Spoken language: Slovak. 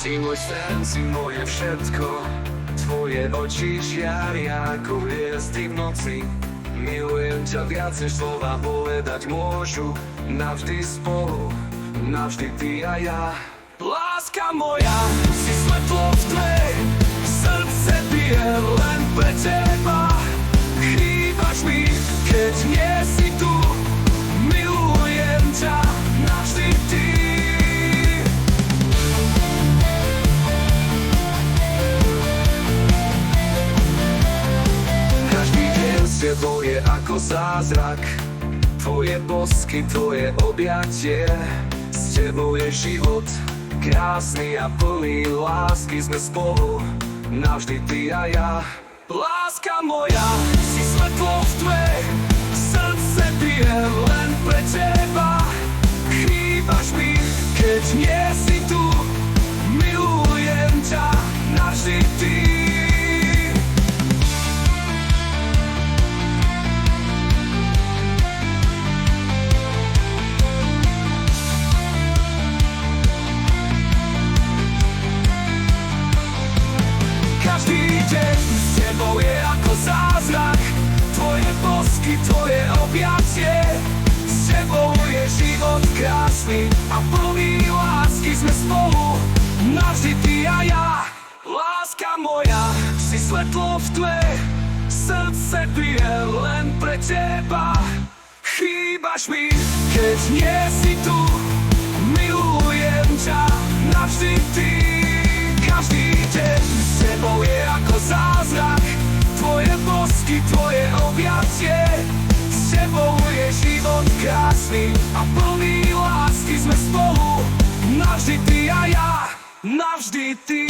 Si môj sen, si moje všetko. Tvoje oči žiaria ako hviezdy v noci. Milujem ťa viac, než slova povedať môžu. Navždy spolu, navždy ty a ja. Láska moja, si svetlo v tme. Srdce bije len pre teba. Chýbaš mi, keď nie si tu. Milujem ťa, navždy ty. Každý deň s tebou je ako zázrak. Tvoje bosky, tvoje objatie. S tebou je život krásny a plný lásky. Sme spolu, navždy ty a ja. Láska moja, si svetlo v tme. Srdce bije len pre teba. Chýbaš mi, keď nie si tu. Milujem ťa, navždy ty. Každý deň s tebou je ako zázrak. Tvoje bosky, tvoje objatie. S tebou je život krásny a plný lásky. Sme spolu, navždy ty a ja. Láska moja, si svetlo v tme. Srdce bije len pre teba. Chýbaš mi, keď nie si tu. Milujem ťa, navždy ty. Každý deň s tebou je ako zázrak. Tvoje bosky, tvoje objatie. S tebou je život krásny a plný lásky. Sme spolu, navždy ty a ja. Navždy ty.